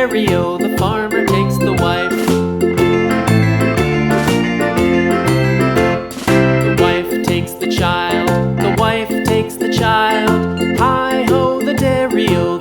dairy-o, the farmer takes the wife. The wife takes the child, the wife takes the child. Hi-ho, the dairy-o,